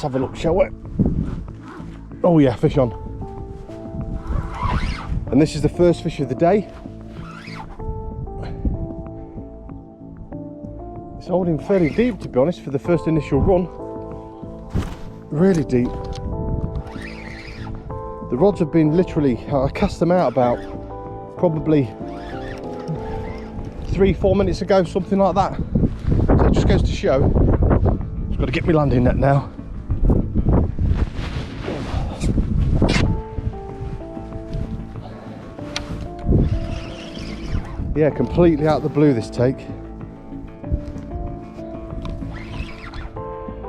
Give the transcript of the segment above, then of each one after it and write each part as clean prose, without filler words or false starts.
let's have a look, shall we? Oh yeah, fish on. And this is the first fish of the day. It's holding fairly deep, to be honest, for the first initial run. Really deep. The rods have been literally, I cast them out about probably 3-4 minutes ago, something like that. So it just goes to show, just got to get my landing net now. Yeah, completely out of the blue this take.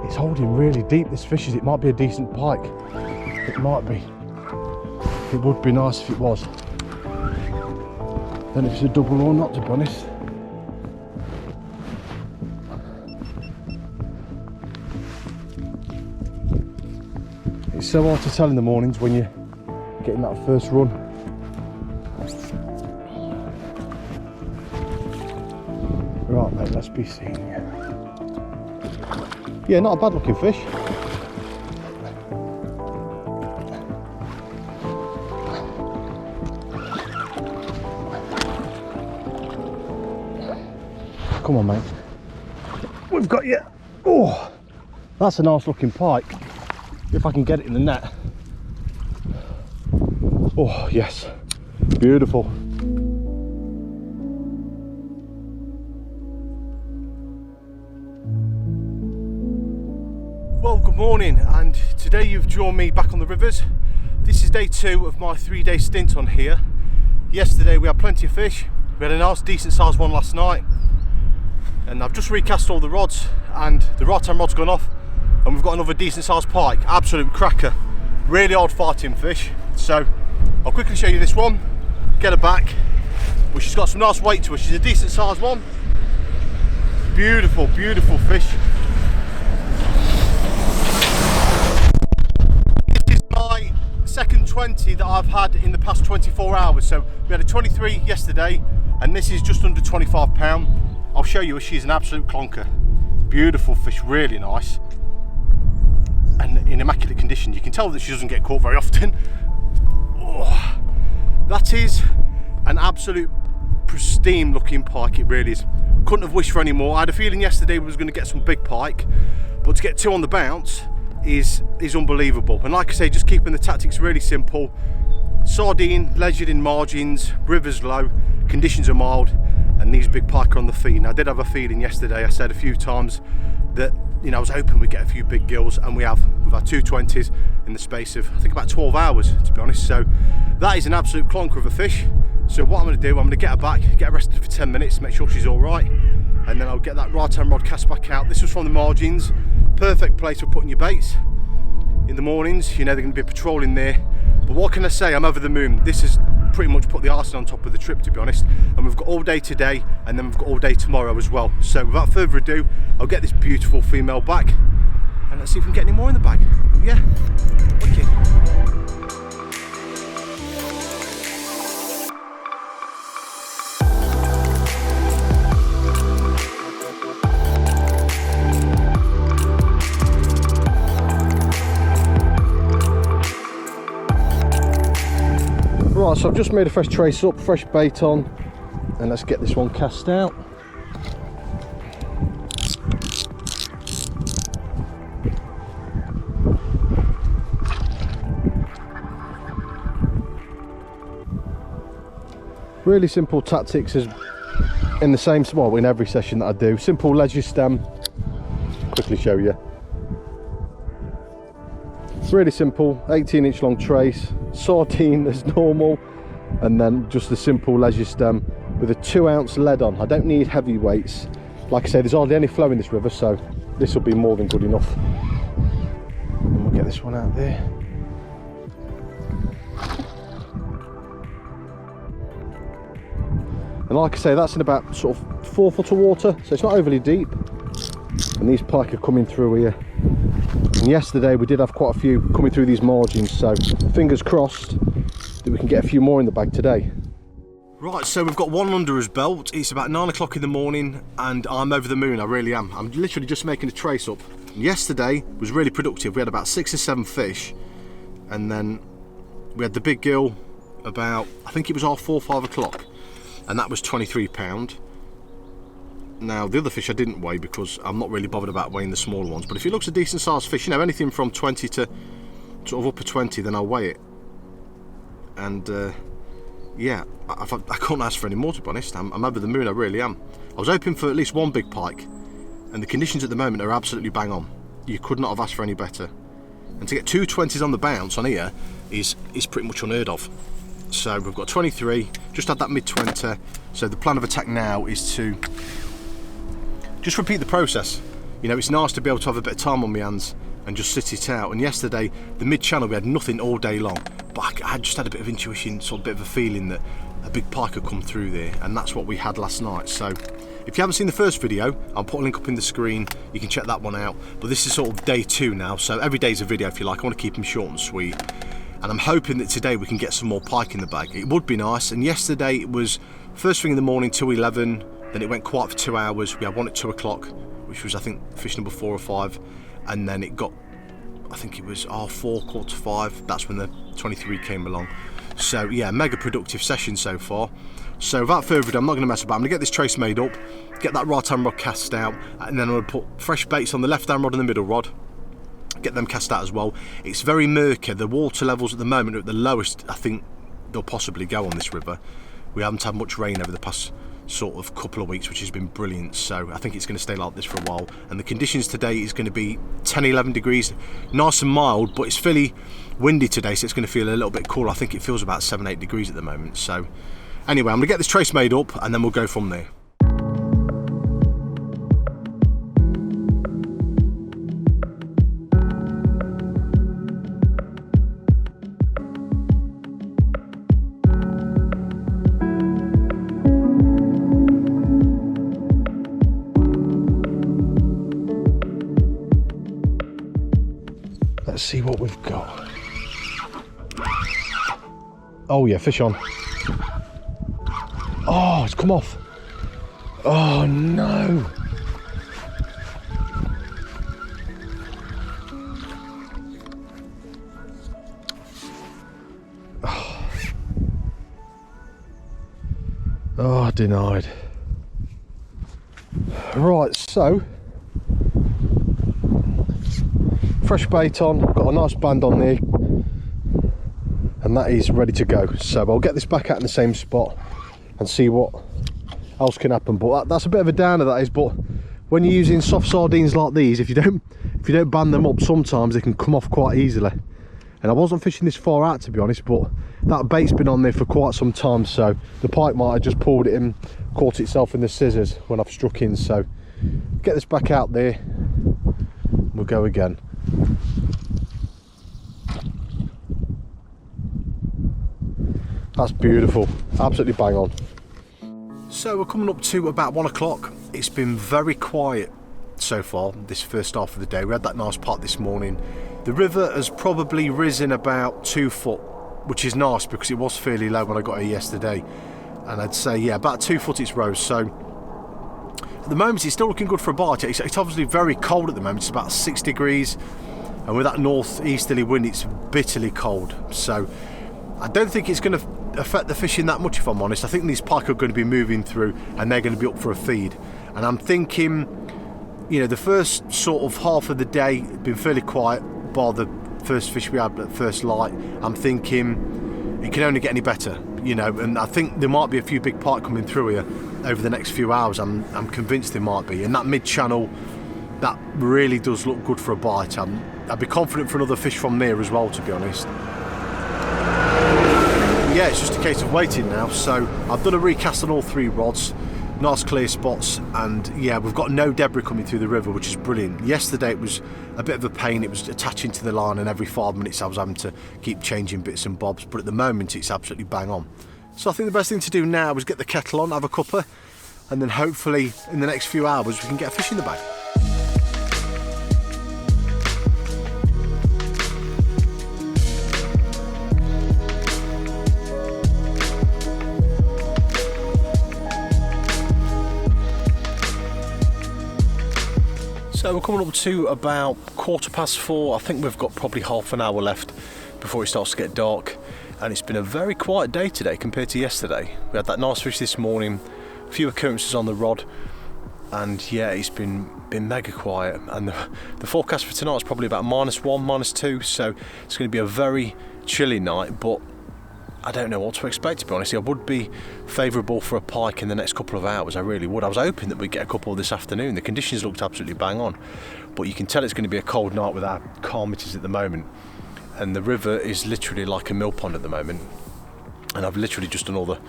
It's holding really deep, this fish. It might be a decent pike. It might be. It would be nice if it was. Then if it's a double or not, to be honest. It's so hard to tell in the mornings when you're getting that first run. Right mate, let's be seeing you. Yeah, not a bad looking fish. Come on mate. We've got you. Oh, that's a nice looking pike. If I can get it in the net. Oh yes, beautiful. Well, good morning, and today you've joined me back on the rivers. This is day 2 of my 3-day stint on here. Yesterday we had plenty of fish. We had a nice decent sized one last night, and I've just recast all the rods, and the right hand rod's gone off, and we've got another decent sized pike. Absolute cracker, really hard fighting fish. So I'll quickly show you this one, get her back, but she's got some nice weight to her. She's a decent sized one. Beautiful, beautiful fish. Second 20 that I've had in the past 24 hours. So we had a 23 yesterday, and this is just under 25 pound. I'll show you her. She's an absolute clonker. Beautiful fish, really nice, and in immaculate condition. You can tell that she doesn't get caught very often. Oh, that is an absolute pristine looking pike, it really is. Couldn't have wished for any more. I had a feeling yesterday we was going to get some big pike, but to get 2 on the bounce is unbelievable. And like I say, just keeping the tactics really simple. Sardine, leisured in margins, rivers low, conditions are mild, and these big pike are on the feed. Now I did have a feeling yesterday, I said a few times that, you know, I was hoping we'd get a few big gills, and we have. We've had 2 20s in the space of, I think, about 12 hours, to be honest. So that is an absolute clonker of a fish. So what I'm going to do, I'm going to get her back, get her rested for 10 minutes, make sure she's all right, and then I'll get that right hand rod cast back out. This was from the margins. Perfect place for putting your baits in the mornings. You know they're going to be patrolling there. But what can I say, I'm over the moon. This has pretty much put the icing on top of the trip, to be honest. And we've got all day today, and then we've got all day tomorrow as well. So without further ado, I'll get this beautiful female back, and let's see if we can get any more in the bag. But yeah, wicked. Right, so I've just made a fresh trace up, fresh bait on, and let's get this one cast out. Really simple tactics as in the same, well, in every session that I do. Simple leisure stem, quickly show you. Really simple, 18-inch long trace, sardine as normal, and then just a simple leisure stem with a 2-ounce lead on. I don't need heavy weights. Like I say, there's hardly any flow in this river, so this will be more than good enough. And we'll get this one out there. And like I say, that's in about sort of 4 foot of water, so it's not overly deep. And these pike are coming through here. And yesterday we did have quite a few coming through these margins, so fingers crossed that we can get a few more in the bag today. Right, so we've got one under his belt. It's about 9 o'clock in the morning, and I'm over the moon, I really am. I'm literally just making a trace up Yesterday was really productive. We had about 6 or 7 fish, and then we had the big gill about, I think it was 4, 5 o'clock, and that was 23 pound. Now the other fish I didn't weigh because I'm not really bothered about weighing the smaller ones, but if it looks a decent sized fish, you know, anything from 20 to sort of upper 20, then I'll weigh it. And yeah, I can't ask for any more, to be honest. I'm over the moon, I really am. I was hoping for at least one big pike, and the conditions at the moment are absolutely bang on. You could not have asked for any better. And to get 2 20s on the bounce on here is pretty much unheard of. So we've got 23, just had that mid 20. So the plan of attack now is to just repeat the process. You know, it's nice to be able to have a bit of time on my hands and just sit it out. And yesterday, the mid-channel, we had nothing all day long, but I just had a bit of intuition, sort of a bit of a feeling that a big pike had come through there, and that's what we had last night. So if you haven't seen the first video, I'll put a link up in the screen, you can check that one out. But this is sort of day 2 now, so every day's a video if you like. I want to keep them short and sweet. And I'm hoping that today we can get some more pike in the bag. It would be nice. And yesterday it was first thing in the morning, 2:11, then it went quiet for 2 hours. We had one at 2 o'clock, which was, I think, fish number 4 or 5. And then it got, I think it was 4, quarter to 5. That's when the 23 came along. So yeah, mega productive session so far. So without further ado, I'm not going to mess about. I'm going to get this trace made up, get that right hand rod cast out, and then I'm going to put fresh baits on the left hand rod and the middle rod. Get them cast out as well. It's very murky. The water levels at the moment are at the lowest I think they'll possibly go on this river. We haven't had much rain over the past sort of couple of weeks, which has been brilliant, so I think it's going to stay like this for a while. And the conditions today is going to be 10-11 degrees, nice and mild, but it's fairly windy today, so it's going to feel a little bit cooler. I think it feels about 7-8 degrees at the moment. So anyway, I'm going to get this trace made up and then we'll go from there. Let's see what we've got. Oh yeah, fish on. Oh, it's come off. Oh no. Oh, denied. Right, so fresh bait on, got a nice band on there, and that is ready to go. So I'll get this back out in the same spot and see what else can happen. But that's a bit of a downer, that is. But when you're using soft sardines like these, if you don't band them up, sometimes they can come off quite easily. And I wasn't fishing this far out, to be honest, but that bait's been on there for quite some time, so the pike might have just pulled it in, caught itself in the scissors when I've struck in. So get this back out there, we'll go again. That's beautiful, absolutely bang on. So we're coming up to about 1 o'clock. It's been very quiet so far this first half of the day. We had that nice part this morning. The river has probably risen about 2 foot, which is nice because it was fairly low when I got here yesterday, and I'd say, yeah, about 2 foot it's rose. So at the moment it's still looking good for a bite. It's obviously very cold at the moment. It's about 6 degrees, and with that northeasterly wind it's bitterly cold. So I don't think it's going to affect the fishing that much, if I'm honest. I think these pike are going to be moving through and they're going to be up for a feed. And I'm thinking, you know, the first sort of half of the day been fairly quiet, bar the first fish we had at first light. I'm thinking it can only get any better, you know, and I think there might be a few big pike coming through here over the next few hours. I'm convinced there might be. And that mid-channel, that really does look good for a bite. I'd be confident for another fish from there as well, to be honest. Yeah, it's just a case of waiting now. So I've done a recast on all 3 rods, nice clear spots, and yeah, we've got no debris coming through the river, which is brilliant. Yesterday it was a bit of a pain. It was attaching to the line, and every 5 minutes I was having to keep changing bits and bobs, but at the moment it's absolutely bang on. So I think the best thing to do now is get the kettle on, have a cuppa, and then hopefully in the next few hours we can get a fish in the bag. So we're coming up to about 4:15. I think we've got probably half an hour left before it starts to get dark, and it's been a very quiet day today compared to yesterday. We had that nice fish this morning, a few occurrences on the rod, and yeah, it's been mega quiet. And the forecast for tonight is probably about -1, -2, so it's going to be a very chilly night, but I don't know what to expect, to be honest. I would be favourable for a pike in the next couple of hours, I really would. I was hoping that we'd get a couple this afternoon. The conditions looked absolutely bang on, but you can tell it's going to be a cold night with how calm it is at the moment. And the river is literally like a mill pond at the moment. And I've literally just done all the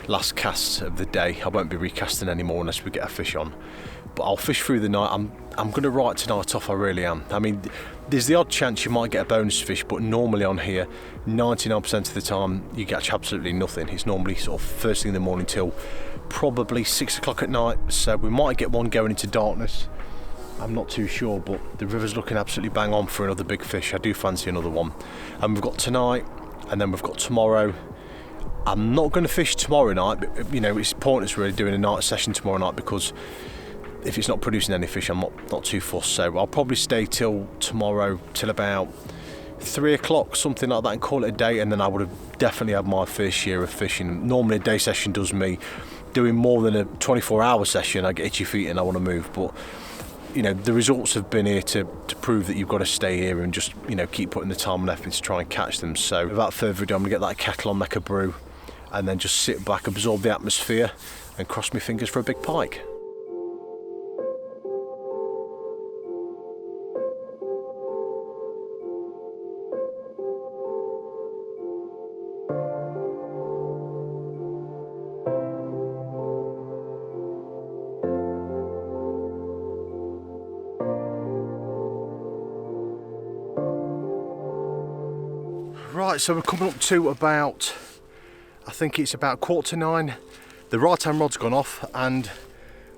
last casts of the day. I won't be recasting anymore unless we get a fish on. But I'll fish through the night. I'm going to write tonight off, I really am. I mean, there's the odd chance you might get a bonus fish, but normally on here, 99% of the time, you catch absolutely nothing. It's normally sort of first thing in the morning till probably 6 o'clock at night. So we might get one going into darkness. I'm not too sure, but the river's looking absolutely bang on for another big fish. I do fancy another one. And we've got tonight, and then we've got tomorrow. I'm not going to fish tomorrow night, but you know, it's pointless really doing a night session tomorrow night, because if it's not producing any fish, I'm not too fussed. So I'll probably stay till tomorrow, till about 3 o'clock, something like that, and call it a day. And then I would have definitely had my fair share of fishing. Normally a day session does me. Doing more than a 24-hour session, I get itchy feet and I want to move. But you know, the results have been here to prove that you've got to stay here and just, you know, keep putting the time and effort to try and catch them. So without further ado, I'm going to get that kettle on, make a brew, and then just sit back, absorb the atmosphere, and cross my fingers for a big pike. Right, so we're coming up to about, I think it's about 9:15. The right hand rod's gone off and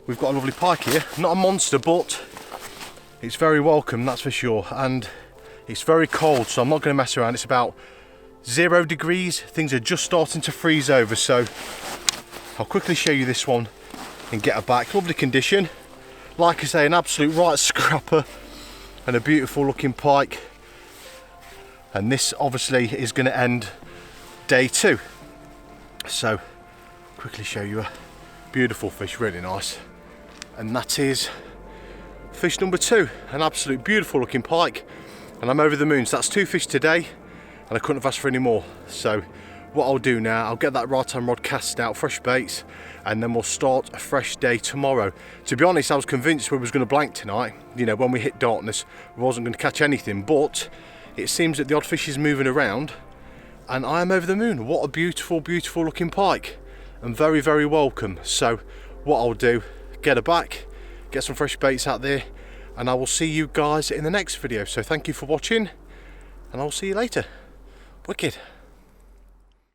we've got a lovely pike here. Not a monster, but it's very welcome, that's for sure. And it's very cold, so I'm not going to mess around. It's about 0 degrees. Things are just starting to freeze over, so I'll quickly show you this one and get her back. Lovely condition. Like I say, an absolute right scrapper and a beautiful looking pike. And this obviously is going to end day 2. So quickly show you a beautiful fish, really nice. And that is fish number 2, an absolute beautiful looking pike. And I'm over the moon. So that's 2 fish today, and I couldn't have asked for any more. So what I'll do now, I'll get that right hand rod cast out, fresh baits, and then we'll start a fresh day tomorrow. To be honest, I was convinced we was going to blank tonight. You know, when we hit darkness, we wasn't going to catch anything, but it seems that the odd fish is moving around, and I am over the moon. What a beautiful, beautiful looking pike, and very, very welcome. So what I'll do, get her back, get some fresh baits out there, and I will see you guys in the next video. So thank you for watching, and I'll see you later. Wicked.